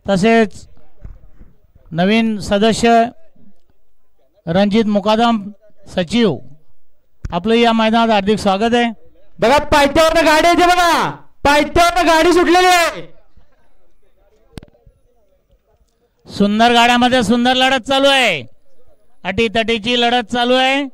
तसेच नवीन सदस्य रणजित मुकादम सचिव, आपलं या मैदानात हार्दिक स्वागत आहे। बघा पायथ्यावर गाडी आहे, बघा पायथ्यावर गाडी सुटलेली आहे। सुंदर गाड्यामध्ये सुंदर लढत चालू आहे, अटीतटीची लढत चालू आहे।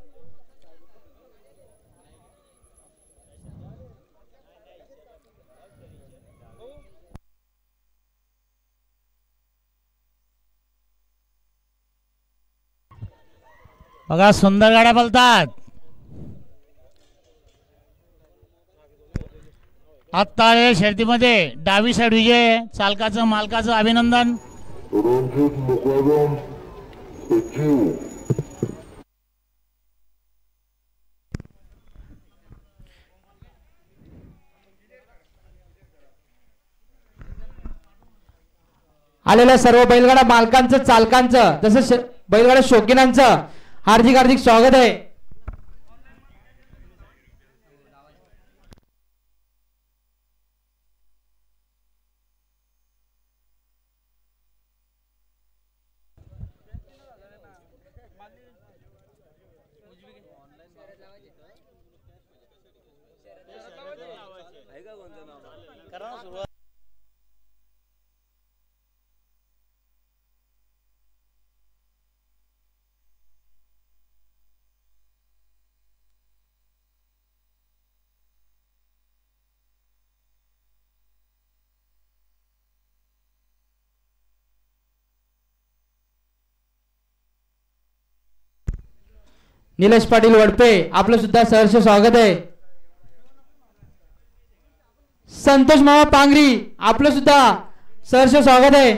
बघा सुंदर गाड्या बोलतात। आता या शर्यतीमध्ये डावी साइड विजय, चालकाचं मालकाचं अभिनंदन। रणजित मुकादम सचिव, आलेल्या सर्व बैलगाडा मालकांचं चालकांचं तसंच बैलगाडा शौकीनांचं हार्दिक हार्दिक स्वागत आहे। निलेश पाटील वडपे, आपलं सुद्धा सहर्ष स्वागत आहे। संतोष मामा पांगरी, आपलं सुद्धा सहर्ष स्वागत आहे।